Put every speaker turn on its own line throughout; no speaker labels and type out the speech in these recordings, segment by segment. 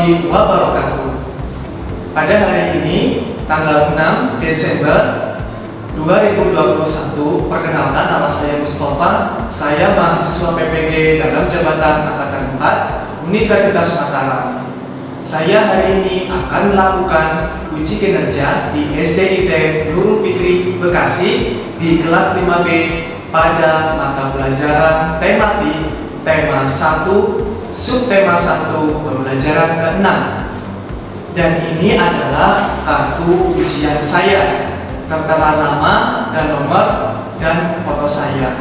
warahmatullahi wabarakatuh. Pada hari ini, tanggal 6 Desember 2021, perkenalkan nama saya Mustafa. Saya mahasiswa PPG dalam jabatan Angkatan 4 Universitas Mataram. Saya hari ini akan melakukan uji kinerja di SDIT Nurul Fikri Bekasi di kelas 5B pada mata pelajaran tematik tema 1 subtema 1 pembelajaran ke-6. Dan ini adalah kartu ujian saya. Tertera nama dan nomor dan foto saya.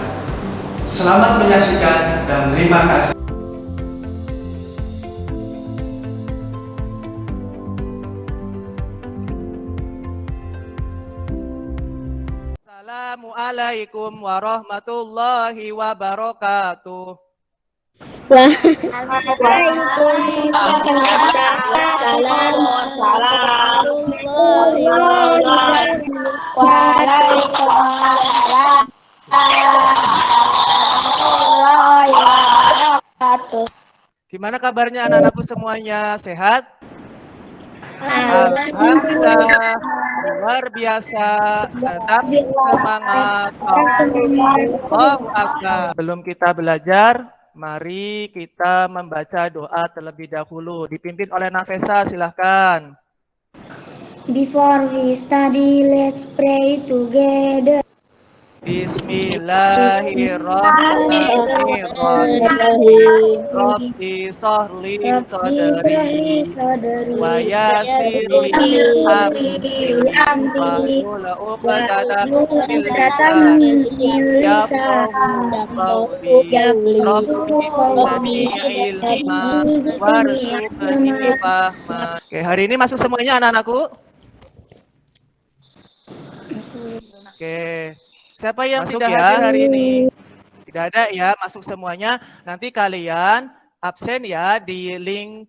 Selamat menyaksikan dan terima kasih.
Assalamualaikum warahmatullahi wabarakatuh. Gimana kabarnya anak-anakku semuanya? Sehat? Alhamdulillah, luar biasa. Tetap semangat. Allahu Akbar. Sebelum kita belajar, mari kita membaca doa terlebih dahulu. Dipimpin oleh Nafesa, silahkan.
Before we study, let's pray together.
Bismillahirrahmanirrahim. Rabbi sholli sadri wa yassirli amri wahlul 'uqdatam min lisani yafqahu qawli. Rabbi zidni ilma warzuqni fahma. Oke, hari ini masuk semuanya anak-anakku? Oke. Siapa yang masuk tidak hadir hari ini? Tidak ada ya, masuk semuanya. Nanti kalian absen ya di link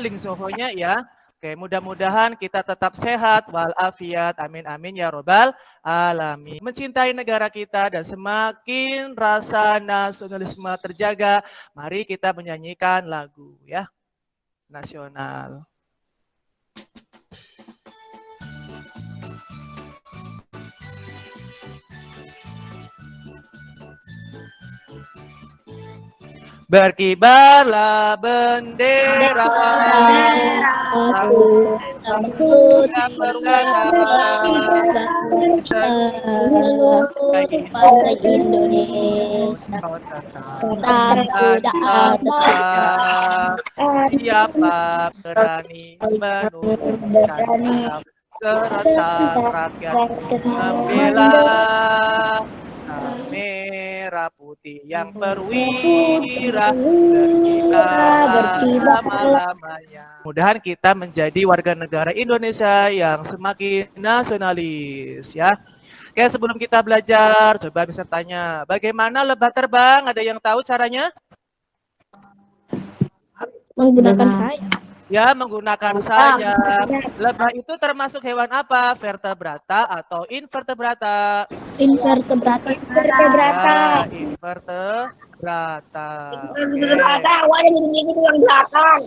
link Zoho-nya ya. Oke, mudah-mudahan kita tetap sehat walafiat. Amin amin ya robbal alamin. Mencintai negara kita dan semakin rasa nasionalisme terjaga, mari kita menyanyikan lagu ya nasional. Berkibarlah bendera suci seluruh Indonesia. Siapa berani menurunkan serta rakyat membela merah putih yang perwira berkibar selama-lamanya. Mudah-mudahan kita menjadi warga negara Indonesia yang semakin nasionalis ya. Oke, sebelum kita belajar, coba bisa tanya, bagaimana lebah terbang? Ada yang tahu caranya?
Menggunakan sayap.
Ya, menggunakan sayap. Lebah itu termasuk hewan apa? Vertebrata atau invertebrata?
Invertebrata.
Ya, invertebrata.
Invertebrata awalnya memiliki tulang belakang.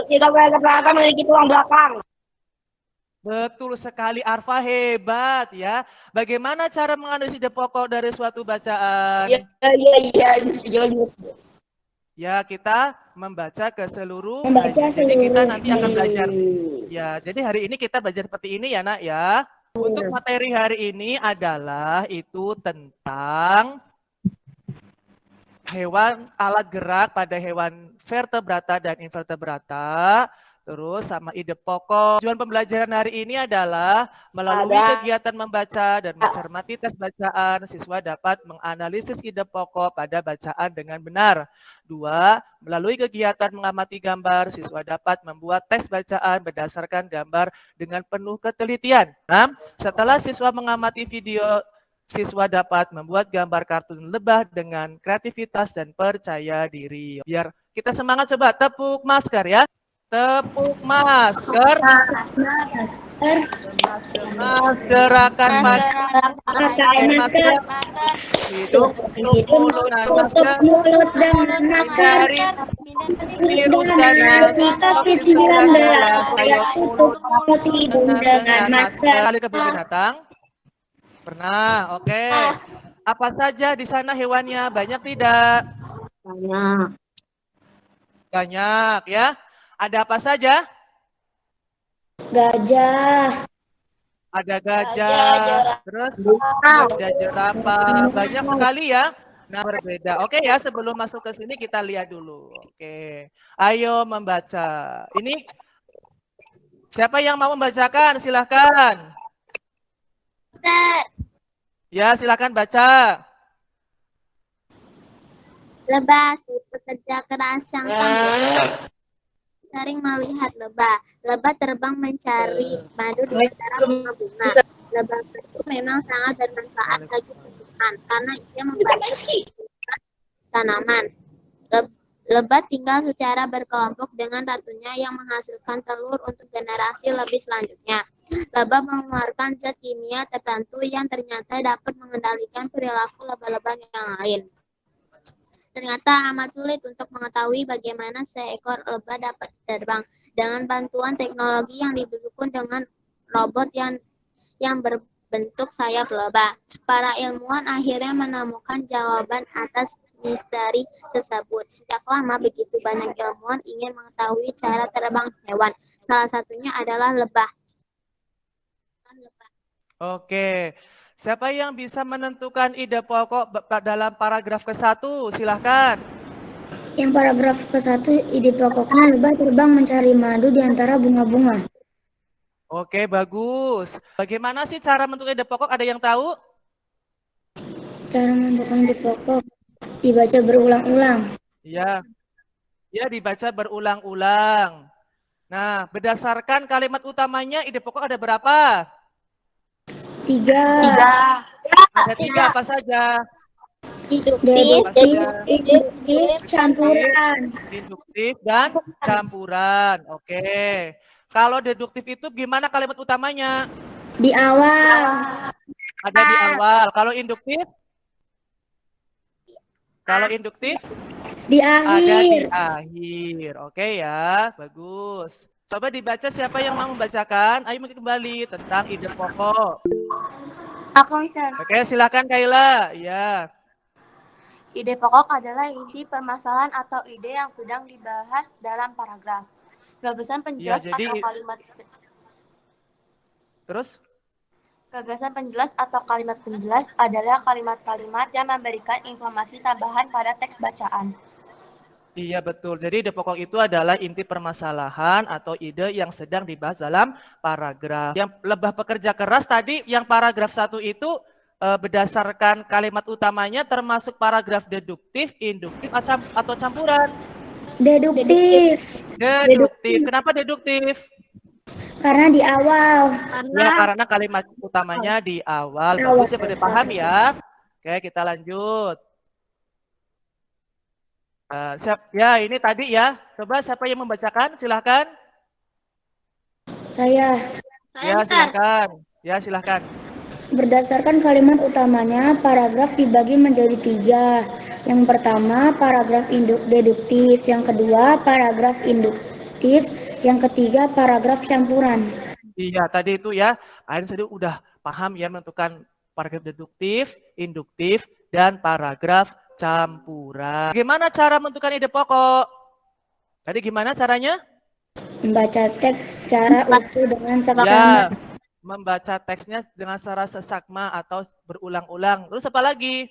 Tidak vertebrata memiliki tulang belakang.
Betul sekali, Arfa, hebat ya. Bagaimana cara menganalisis ide pokok dari suatu bacaan? Ya, kita membaca ke seluruh jadi kita nanti akan belajar. Ya, jadi hari ini kita belajar seperti ini ya, Nak ya. Untuk materi hari ini adalah itu tentang hewan alat gerak pada hewan vertebrata dan invertebrata. Terus sama ide pokok. Tujuan pembelajaran hari ini adalah melalui kegiatan membaca dan mencermati tes bacaan, siswa dapat menganalisis ide pokok pada bacaan dengan benar. 2. Melalui kegiatan mengamati gambar, siswa dapat membuat tes bacaan berdasarkan gambar dengan penuh ketelitian. 6. Setelah siswa mengamati video, siswa dapat membuat gambar kartun lebah dengan kreativitas dan percaya diri. Biar kita semangat, coba tepuk masker ya. Tepuk masker. Gemas gerakan pakai masker. Hidup tutup mulut dan masker. Hindari virus ganas COVID-19. Ayo mulut dengan masker. Kali kebun binatang. Pernah, oke. Apa saja di sana hewannya? Banyak tidak?
Banyak.
Banyak ya. Ada apa saja?
Gajah.
Ada gajah, terus ada jerapah, banyak sekali ya. Nah, berbeda. Oke ya, sebelum masuk ke sini kita lihat dulu. Oke, ayo membaca. Ini siapa yang mau membacakan? Silahkan. Ya, silahkan baca.
Lebah, si pekerja keras yang tangguh, sering melihat lebah. Lebah terbang mencari madu di antara bunga-bunga. Lebah itu memang sangat bermanfaat bagi tumbuhan karena ia membantu tanaman. Lebah tinggal secara berkelompok dengan ratunya yang menghasilkan telur untuk generasi lebih selanjutnya. Lebah mengeluarkan zat kimia tertentu yang ternyata dapat mengendalikan perilaku lebah-lebah yang lain. Ternyata amat sulit untuk mengetahui bagaimana seekor lebah dapat terbang. Dengan bantuan teknologi yang didukung dengan robot yang berbentuk sayap lebah, para ilmuwan akhirnya menemukan jawaban atas misteri tersebut. Sejak lama begitu banyak ilmuwan ingin mengetahui cara terbang hewan. Salah satunya adalah lebah.
Oke. Siapa yang bisa menentukan ide pokok dalam paragraf ke-1? Silahkan.
Yang paragraf ke-1, ide pokoknya lebah terbang mencari madu di antara bunga-bunga.
Oke, bagus. Bagaimana sih cara menentukan ide pokok? Ada yang tahu?
Cara menentukan ide pokok dibaca berulang-ulang.
Iya. Ya, dibaca berulang-ulang. Nah, berdasarkan kalimat utamanya, ide pokok ada berapa?
3.
Ada 3 apa saja?
Deduktif, campuran.
Deduktif dan campuran. Oke. Kalau deduktif itu gimana kalimat utamanya?
Di awal.
Ada di awal. Kalau induktif? Kalau induktif?
Di
Ada di
akhir.
akhir. Oke ya, bagus. Coba dibaca siapa yang mau membacakan. Ayo kembali tentang ide pokok.
Aku bisa.
Oke, silakan Kayla. Ya.
Ide pokok adalah inti permasalahan atau ide yang sedang dibahas dalam paragraf. Gagasan penjelas
Ya, jadi
atau kalimat
terus?
Gagasan penjelas atau kalimat penjelas adalah kalimat-kalimat yang memberikan informasi tambahan pada teks bacaan.
Iya betul. Jadi ide pokok itu adalah inti permasalahan atau ide yang sedang dibahas dalam paragraf. Yang lebah pekerja keras tadi yang paragraf 1 itu berdasarkan kalimat utamanya termasuk paragraf deduktif, induktif atau campuran?
Deduktif.
Deduktif. Kenapa deduktif?
Karena di awal.
Ya karena kalimat utamanya di awal. Bagus ya, boleh paham ya. Oke, kita lanjut. Ya ini tadi ya. Coba siapa yang membacakan? Silahkan.
Saya.
Ya silahkan. Ya silahkan.
Berdasarkan kalimat utamanya, paragraf dibagi menjadi 3. Yang pertama, paragraf deduktif. Yang kedua, paragraf induktif. Yang ketiga, paragraf campuran.
Iya, tadi itu ya. Ain tadi udah paham ya menentukan paragraf deduktif, induktif, dan paragraf campuran. Bagaimana cara menentukan ide pokok? Tadi gimana caranya?
Membaca teks secara utuh dengan
Ya,
seksama.
membaca teksnya dengan secara seksama atau berulang-ulang. Terus apa lagi?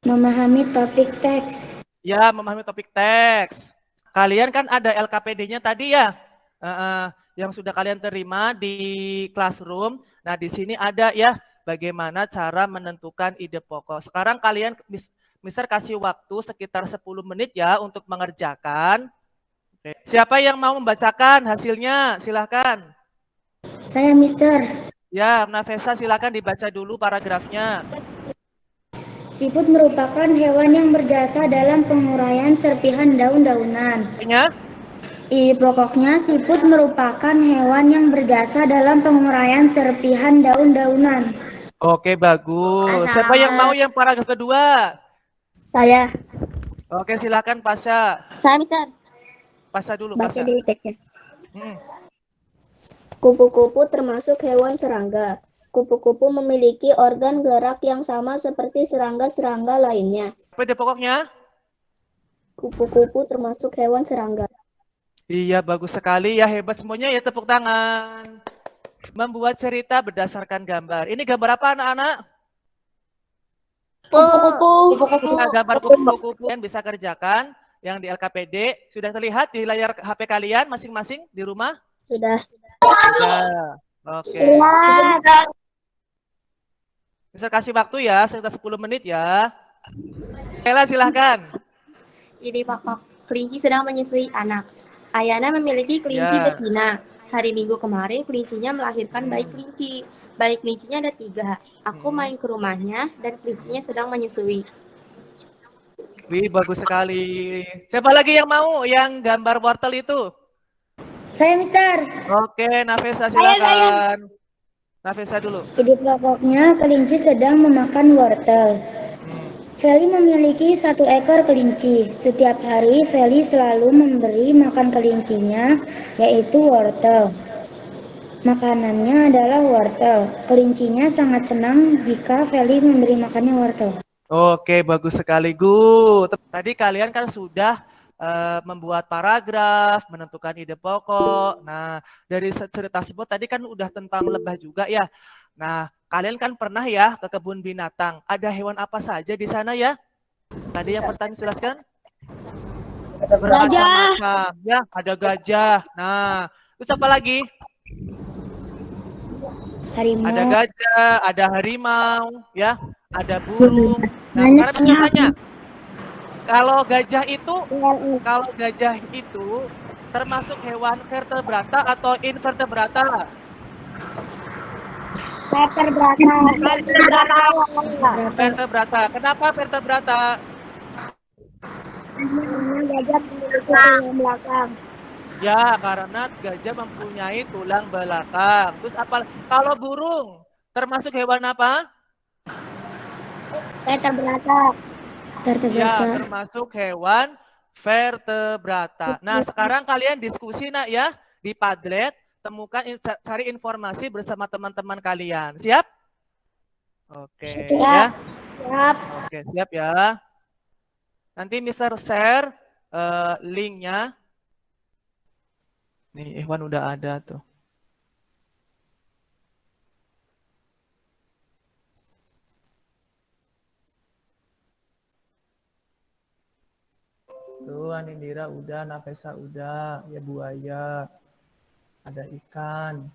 Memahami topik teks.
Ya, memahami topik teks. Kalian kan ada LKPD-nya tadi ya, yang sudah kalian terima di classroom. Nah, di sini ada ya, bagaimana cara menentukan ide pokok. Sekarang kalian Mister kasih waktu sekitar 10 menit ya untuk mengerjakan. Oke. Siapa yang mau membacakan hasilnya? Silahkan.
Saya, Mister.
Ya, Nafesa silakan dibaca dulu paragrafnya.
Siput merupakan hewan yang berjasa dalam penguraian serpihan daun-daunan.
Ya.
Ide pokoknya siput merupakan hewan yang berjasa dalam penguraian serpihan daun-daunan.
Oke, bagus. Siapa yang mau yang paragraf kedua?
Saya
Oke, silakan Pasha.
Saya, Mister.
Pasha dulu,
baca
Pasha.
di teksnya.
Hmm.
Kupu-kupu termasuk hewan serangga. Kupu-kupu memiliki organ gerak yang sama seperti serangga-serangga lainnya.
Apa ide pokoknya?
Kupu-kupu termasuk hewan serangga.
Iya, bagus sekali ya, hebat semuanya ya, tepuk tangan. Membuat cerita berdasarkan gambar. Ini gambar apa anak-anak?
Kupu-kupu.
Nah, gambar kupu-kupu yang bisa kerjakan yang di LKPD sudah terlihat di layar HP kalian masing-masing di rumah?
Sudah.
Sudah. Oke. Bisa kasih waktu ya, sekitar 10 menit ya. Ella silahkan.
Ide pokok, kelinci sedang menyusui anak. Ayana memiliki kelinci
Ya.
betina. Hari Minggu kemarin kelincinya melahirkan bayi kelinci. Bayi kelincinya ada 3. Aku main ke rumahnya dan kelincinya sedang menyusui.
Wih, bagus sekali. Siapa lagi yang mau yang gambar wortel itu?
Saya, Mister.
Oke, Nafisa silakan. Nafisa dulu.
Ide pokoknya kelinci sedang memakan wortel. Feli memiliki 1 ekor kelinci. Setiap hari Feli selalu memberi makan kelincinya, yaitu wortel. Makanannya adalah wortel. Kelincinya sangat senang jika Feli memberi makannya wortel.
Oke, bagus sekali, Gu. Tadi kalian kan sudah membuat paragraf, menentukan ide pokok. Nah, dari cerita tersebut tadi kan udah tentang lebah juga ya. Nah, kalian kan pernah ya ke kebun binatang. Ada hewan apa saja di sana ya? Tadi yang pertama jelaskan. Bermacam-macam. Ya, ada gajah. Nah, terus apa lagi?
Harimau.
Ada gajah, ada harimau, ya, ada burung. Nah, sekarang bisa tanya. Kalau gajah itu termasuk hewan vertebrata atau invertebrata? Vertebrata. Kenapa vertebrata?
Gajah memiliki tulang belakang.
Ya, karena gajah mempunyai tulang belakang. Terus apa? Kalau burung termasuk hewan apa?
Vertebrata.
Ya, termasuk hewan vertebrata. Nah, sekarang kalian diskusi nak ya di Padlet, temukan cari informasi bersama teman-teman kalian. Siap? Oke, ya.
Siap.
Oke, siap ya. Nanti Mister share linknya. Nih, Ikhwan udah ada tuh. Tuh, Anindira udah, Nafesa udah, ya buaya. Ada ikan.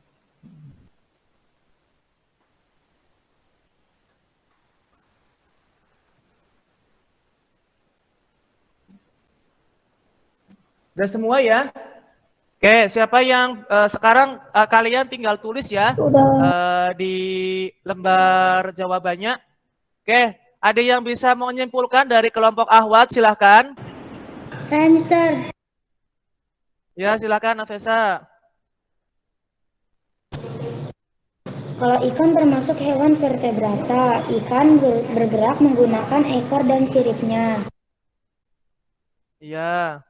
Udah semua ya? Oke, siapa yang sekarang kalian tinggal tulis ya di lembar jawabannya. Oke, ada yang bisa menyimpulkan dari kelompok Ahwat, silahkan.
Saya, Mister.
Ya, silahkan Nafesa.
Kalau ikan termasuk hewan vertebrata, ikan bergerak menggunakan ekor dan siripnya.
Iya.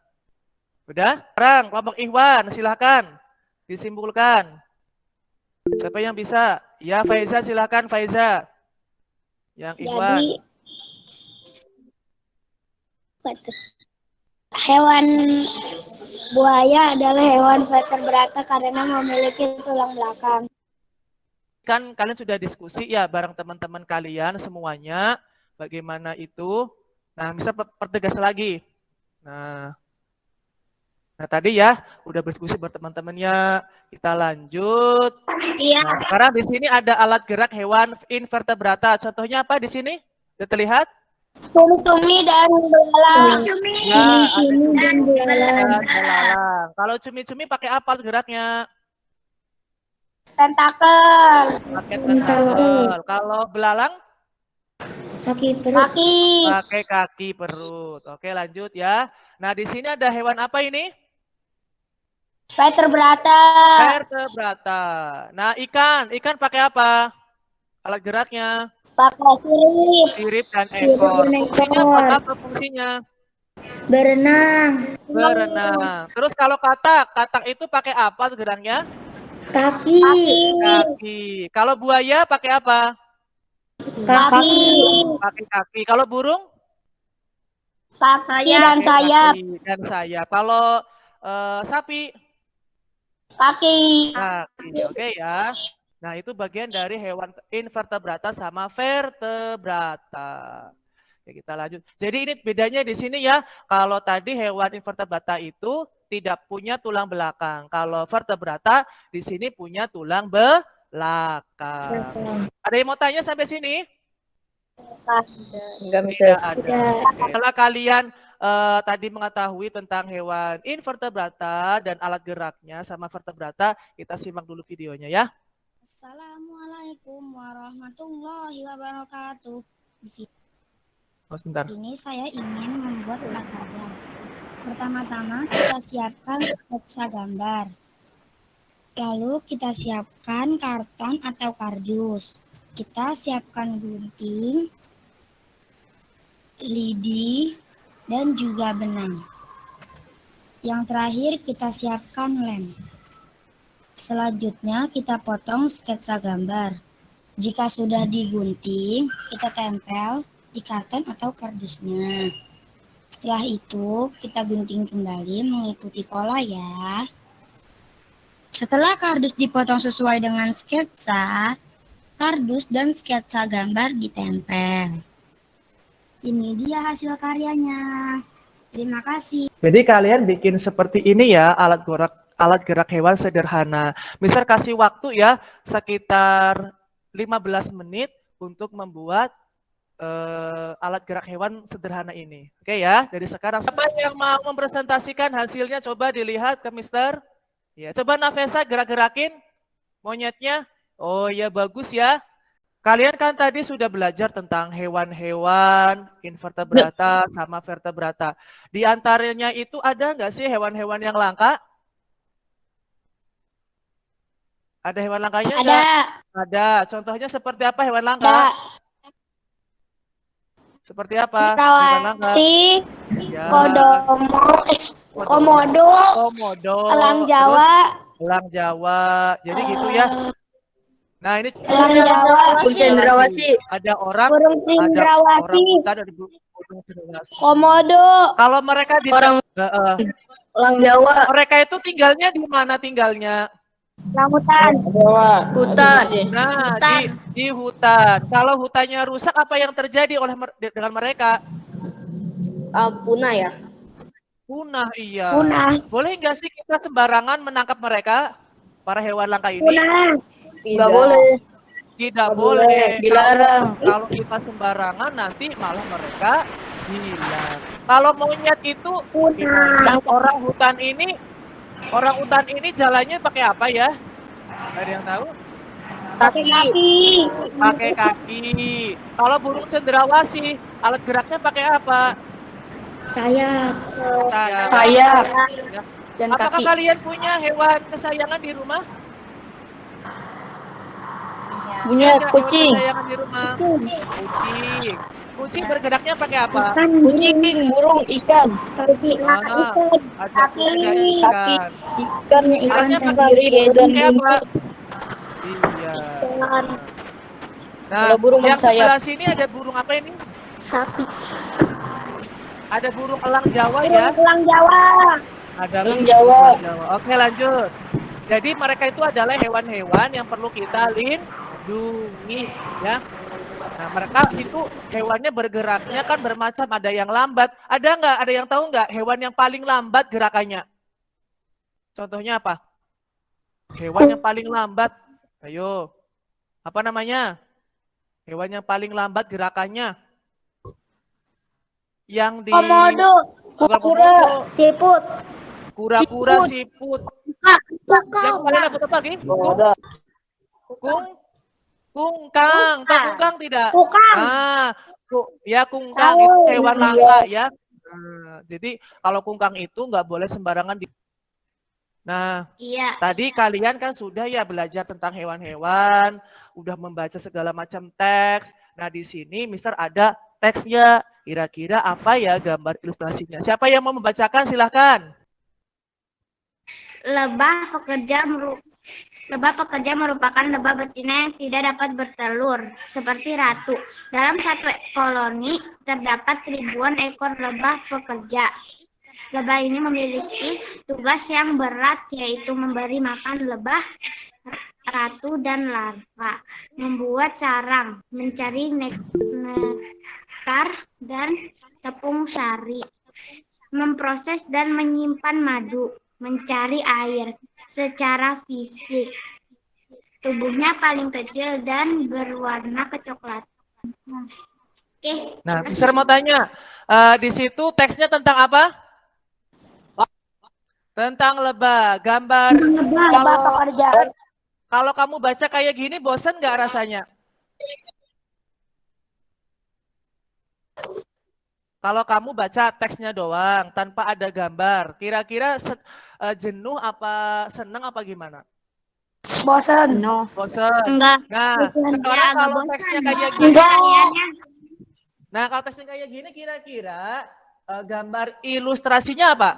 Udah? Sekarang kelompok Ikhwan, silahkan disimpulkan. Siapa yang bisa? Ya, Faiza, silahkan Faiza. Yang Ikhwan.
Jadi, hewan buaya adalah hewan vertebrata karena memiliki tulang belakang.
Kan kalian sudah diskusi ya bareng teman-teman kalian semuanya. Bagaimana itu? Nah, bisa pertegas lagi. Nah, tadi ya udah berdiskusi berteman-temannya. Kita lanjut.
Iya.
Nah, sekarang di sini ada alat gerak hewan invertebrata. Contohnya apa di sini? Sudah terlihat?
Cumi-cumi dan belalang.
Ya, ada cumi dan belalang. Kalau cumi-cumi pakai apa geraknya?
Tentakel.
Pakai tentakel. Kalau belalang?
Kaki perut.
Pakai kaki perut. Oke, lanjut ya. Nah, di sini ada hewan apa ini?
Vertebrata.
Vertebrata. Nah, ikan pakai apa? Alat geraknya?
Pakai sirip.
Sirip dan
Sirip
ekor.
dan
Fungsinya
ekor.
buat apa fungsinya?
Berenang.
Berenang. Terus kalau katak itu pakai apa geraknya?
Kaki.
Kaki. Kalau buaya pakai apa?
Kaki.
Pakai kaki. Kalau burung?
Kaki dan sayap.
Kaki dan sayap. Kalau sapi?
Kaki.
Kaki. Oke ya. Nah, itu bagian dari hewan invertebrata sama vertebrata. Oke, kita lanjut. Jadi ini bedanya di sini ya. Kalau tadi hewan invertebrata itu tidak punya tulang belakang. Kalau vertebrata di sini punya tulang belakang. Ada yang mau tanya sampai sini?
Enggak
Tidak ada. Oke. Setelah kalian tadi mengetahui tentang hewan invertebrata dan alat geraknya sama vertebrata, kita simak dulu videonya ya.
Assalamualaikum warahmatullahi wabarakatuh.
Oh, sebentar.
Ini saya ingin membuat prakarya. Pertama-tama kita siapkan sketsa gambar. Lalu kita siapkan karton atau kardus. Kita siapkan gunting, lidi, dan juga benang. Yang terakhir kita siapkan lem. Selanjutnya kita potong sketsa gambar. Jika sudah digunting, kita tempel di karton atau kardusnya. Setelah itu, kita gunting kembali mengikuti pola ya. Setelah kardus dipotong sesuai dengan sketsa, kardus dan sketsa gambar ditempel. Ini dia hasil karyanya. Terima kasih.
Jadi kalian bikin seperti ini ya, alat gerak hewan sederhana. Misal kasih waktu ya sekitar 15 menit untuk membuat alat gerak hewan sederhana ini. Oke ya, dari sekarang. Siapa yang mau mempresentasikan hasilnya coba dilihat ke Mister. Ya, coba Nafesa gerak-gerakin monyetnya. Oh ya, bagus ya. Kalian kan tadi sudah belajar tentang hewan-hewan, invertebrata, sama vertebrata. Di antaranya itu ada nggak sih hewan-hewan yang langka? Ada hewan langkanya nggak? Ada. Contohnya seperti apa hewan langka? Seperti apa hewan langka? Ya.
Komodo,
Komodo.
elang Jawa,
Elang Jawa. Jadi gitu ya. Nah, ini
cendrawasih,
ada orang,
burung
ada orang
cendrawasih,
hutan, ada burung cendrawasih.
komodo,
Kalau mereka di
elang Jawa,
mereka itu tinggalnya di mana tinggalnya?
hutan.
Nah, di hutan. Kalau hutannya rusak, apa yang terjadi dengan mereka?
Punah ya?
Punah, iya.
Punah.
Boleh nggak sih kita sembarangan menangkap mereka, para hewan langka ini?
Punah.
Tidak boleh. Tidak boleh. Dilarang. Kalau kita sembarangan nanti malah mereka hilang. Kalau monyet itu orang hutan ini jalannya pakai apa ya? Ada yang tahu?
Pakai kaki.
Pakai kaki. Kalau burung cendrawasih, alat geraknya pakai apa?
Sayap.
Sayap. Ya. Apakah kalian punya hewan kesayangan di rumah?
Punya
kucing. Kesayangan di rumah. Kucing. Kucing bergeraknya pakai apa?
Kucing, burung, ikan.
Ada kucing ikan.
Ikannya ikan
Geraknya pakai apa? Iya. Nah, yang sebelah sini ada burung apa ini?
Sapi.
Ada burung elang Jawa ya?
Elang Jawa.
Ada burung elang Jawa. Oke, lanjut. Jadi mereka itu adalah hewan-hewan yang perlu kita lindungi ya. Nah, mereka itu hewannya bergeraknya kan bermacam, ada yang lambat. Ada yang tahu nggak hewan yang paling lambat gerakannya? Contohnya apa? Hewan yang paling lambat. Ayo. Apa namanya? Hewan yang paling lambat gerakannya. Yang di
Komodo.
Kura-kura. Siput.
Kura-kura, siput. Yang paling lambat apa lagi? Kungkang. Tahu kungkang tidak?
Kungkang.
Ah, kungkang itu hewan langka ya. Nah, jadi kalau kungkang itu nggak boleh sembarangan Nah,
Iya.
tadi kalian kan sudah ya belajar tentang hewan-hewan, udah membaca segala macam teks. Nah, di sini Mister ada teksnya. Kira-kira apa ya gambar ilustrasinya? Siapa yang mau membacakan? Silahkan.
Lebah pekerja merupakan lebah betina yang tidak dapat bertelur, seperti ratu. Dalam satu koloni terdapat ribuan ekor lebah pekerja. Lebah ini memiliki tugas yang berat, yaitu memberi makan lebah, ratu, dan larva, membuat sarang, mencari nektar dan tepung sari, memproses dan menyimpan madu, mencari air. Secara fisik, tubuhnya paling kecil dan berwarna kecoklatan.
Nah, Mister mau tanya, di situ teksnya tentang apa? Tentang lebah, gambar.
Lebah pekerja.
Kalau kamu baca kayak gini, bosan nggak rasanya? Kalau kamu baca teksnya doang, tanpa ada gambar, kira-kira jenuh apa seneng apa gimana?
Bosan.
No.
Bosan.
Enggak.
Nah,
Bosan.
sekarang
Ya, agak
kalau
bosan.
teksnya kayak gini, nah kalau teksnya kayak gini, kira-kira gambar ilustrasinya apa?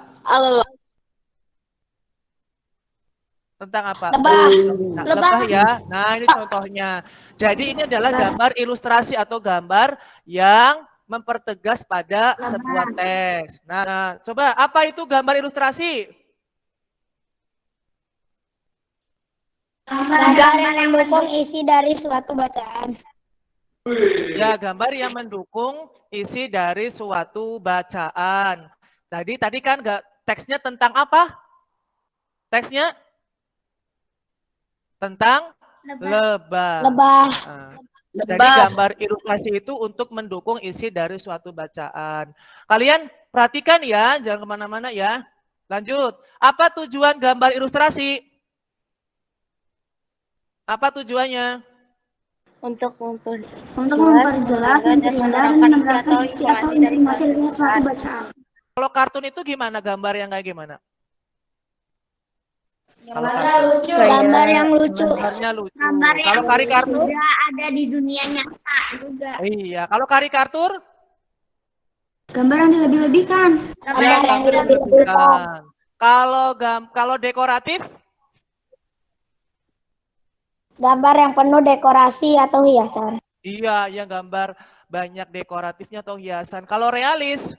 Tentang apa?
Lebah.
Nah, lebah ya. Nah, ini contohnya. Jadi ini adalah gambar ilustrasi atau gambar yang mempertegas pada sebuah teks. Nah, coba apa itu gambar ilustrasi?
Gambar yang mendukung isi dari suatu bacaan.
Ya, gambar yang mendukung isi dari suatu bacaan. Tadi kan teksnya tentang apa? Teksnya tentang lebah.
Lebah.
Nah, jadi gambar ilustrasi itu untuk mendukung isi dari suatu bacaan. Kalian perhatikan ya, jangan kemana-mana ya. Lanjut, apa tujuan gambar ilustrasi? Apa tujuannya?
Untuk
memperjelas, memperindah, dan menerangkan isi atau informasi dari suatu bacaan.
Kalau kartun itu gimana gambar yang kayak gimana?
Gambar yang lucu.
Gambarnya lucu.
Gambar yang
Kalau karikatur?
sudah ada di dunia nyata juga.
Iya, kalau karikatur?
Gambar yang dilebih-lebihkan.
Gambar yang dilebih-lebihkan. Kalau dekoratif?
Gambar yang penuh dekorasi atau hiasan.
Iya, yang gambar banyak dekoratifnya atau hiasan. Kalau realis?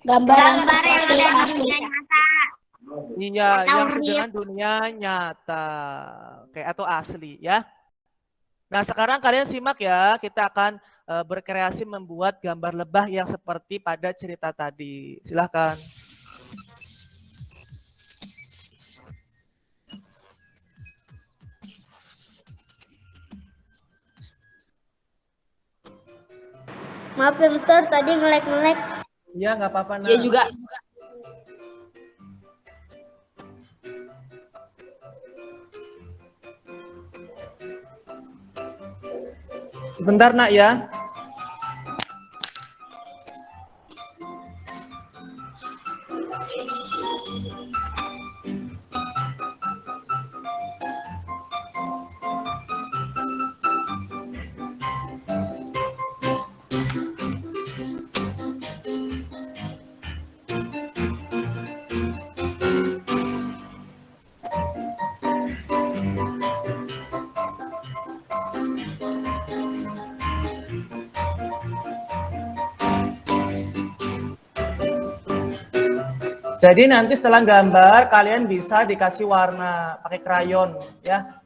Gambar yang seperti asli.
Iya, yang dengan dunia nyata. Oke, atau asli ya. Nah, sekarang kalian simak ya, kita akan berkreasi membuat gambar lebah yang seperti pada cerita tadi. Silahkan.
Maaf ya Mister, tadi ngelek-ngelek.
Iya, nggak apa-apa. Nah.
Iya juga.
Sebentar nak ya. Jadi nanti setelah gambar kalian bisa dikasih warna pakai krayon ya.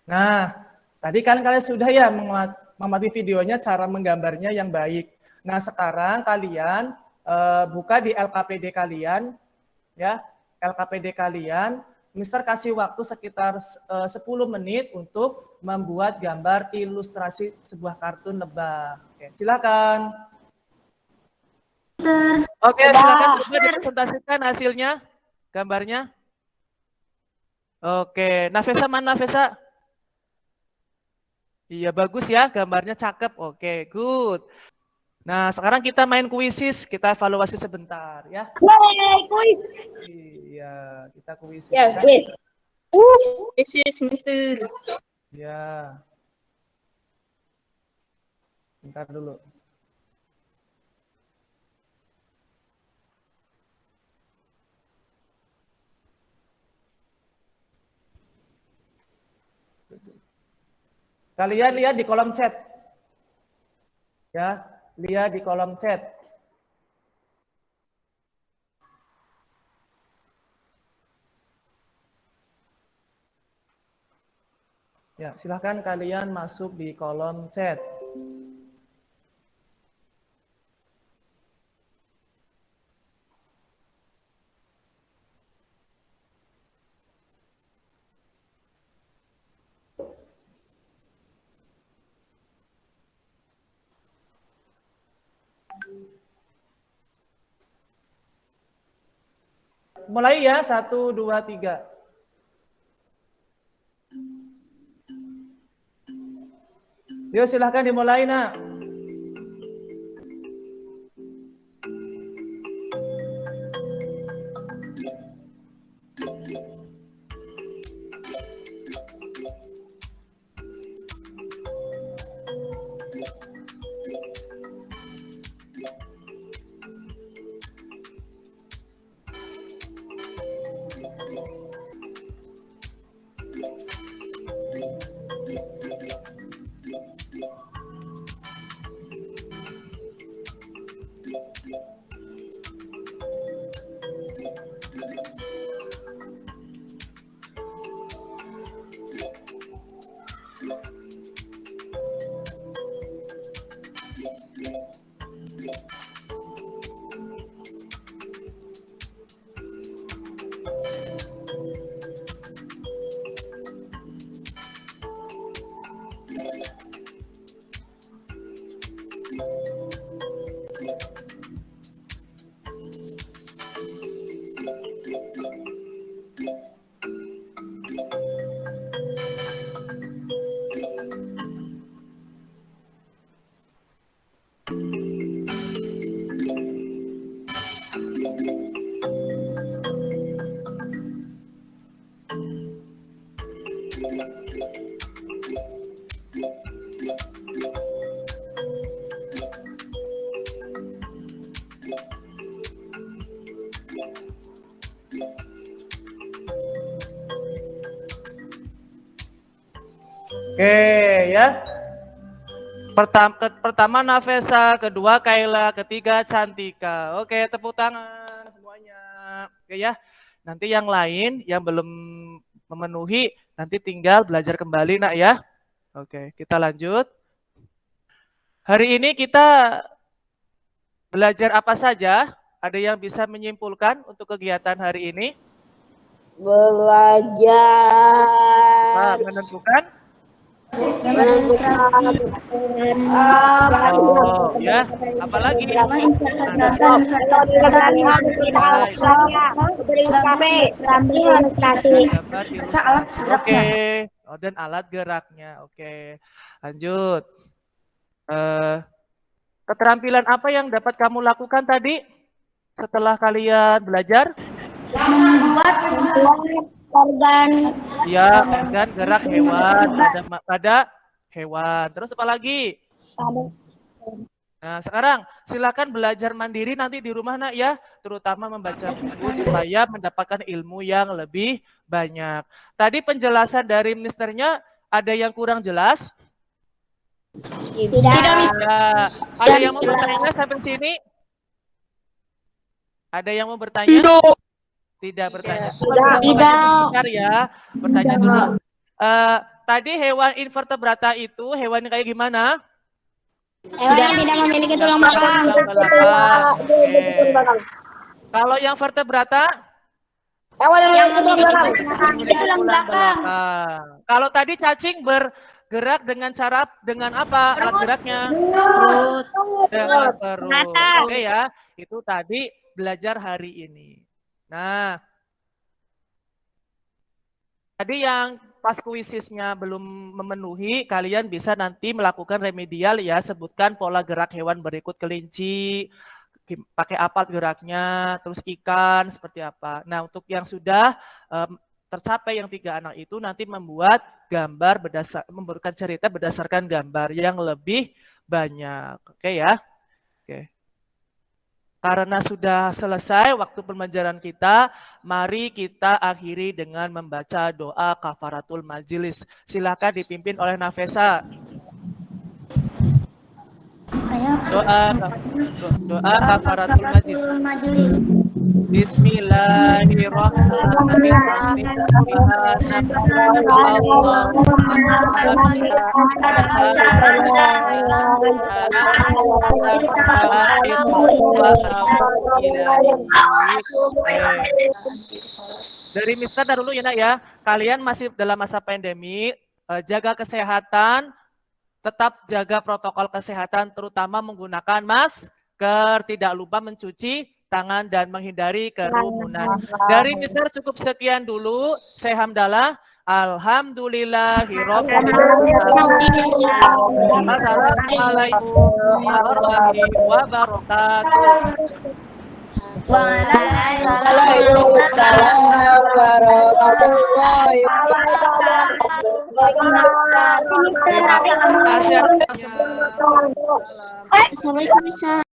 Nah, tadi kan kalian sudah ya mengamati videonya cara menggambarnya yang baik. Nah, sekarang kalian buka di LKPD kalian ya. LKPD kalian, Mister kasih waktu sekitar 10 menit untuk membuat gambar ilustrasi sebuah kartun lebah. Oke, silakan. Oke, silakan coba dipresentasikan hasilnya, gambarnya. Oke, Nafesa mana Nafesa? Iya, bagus ya, gambarnya cakep. Oke, good. Nah, sekarang kita main kuisis, kita evaluasi sebentar ya.
Yeay, kuis.
Iya, kita kuisis.
Ya,
Ya.
kuis. Kuis, Mister.
Ya. Bentar dulu. Kalian lihat di kolom chat. Ya, lihat di kolom chat. Ya, silahkan kalian masuk di kolom chat. Mulai ya, 1, 2, 3. Yuk silahkan dimulai nak. Oke ya. Pertama Nafesa, kedua Kaila, ketiga Cantika. Oke, tepuk tangan semuanya. Oke ya. Nanti yang lain yang belum memenuhi nanti tinggal belajar kembali nak ya. Oke, kita lanjut. Hari ini kita belajar apa saja? Ada yang bisa menyimpulkan untuk kegiatan hari ini?
Belajar
Menentukan?
Oh,
ya. Apalagi? Oke. Oh, dan alat geraknya. Oke. Lanjut. Keterampilan apa yang dapat kamu lakukan tadi setelah kalian belajar?
membuat organ.
Ya, organ gerak hewan pada hewan. Terus apa lagi? Nah, sekarang silakan belajar mandiri nanti di rumah nak ya, terutama membaca buku supaya mendapatkan ilmu yang lebih banyak. Tadi penjelasan dari ministernya ada yang kurang jelas?
Tidak.
Ada yang mau bertanya sampai sini? Ada yang mau bertanya? Tidak bertanya. Tidak. Sebentar ya, bertanya dulu. Tadi hewan invertebrata itu hewan kayak gimana?
Hewan yang tidak memiliki tulang belakang.
Kalau yang vertebrata?
Hewan yang memiliki
tulang belakang. Kalau tadi cacing bergerak dengan apa alat geraknya? Perut. Dengan perut. Oke ya, itu tadi belajar hari ini. Nah, tadi yang pas kuisisnya belum memenuhi, kalian bisa nanti melakukan remedial ya, sebutkan pola gerak hewan berikut kelinci, pakai apa geraknya, terus ikan seperti apa. Nah, untuk yang sudah tercapai yang 3 anak itu nanti membuat gambar memberikan cerita berdasarkan gambar yang lebih banyak. Oke ya. Oke. Karena sudah selesai waktu pembelajaran kita, mari kita akhiri dengan membaca doa kafaratul majelis. Silakan dipimpin oleh Nafesa. Doa kafaratul majelis. Bismillahirrahmanirrahim. Dari Mister dulu ya nak ya, kalian masih dalam masa pandemi, jaga kesehatan, tetap jaga protokol kesehatan, terutama menggunakan masker, tidak lupa mencuci tangan dan menghindari kerumunan. Dari Mister cukup sekian dulu. Saya Hamdalah. Alhamdulillahirobbilalamin. Assalamualaikum warahmatullahi wabarakatuh.
Waalaikumsalam warahmatullahi wabarakatuh.
Terima kasih atas semuanya.
Assalamualaikum.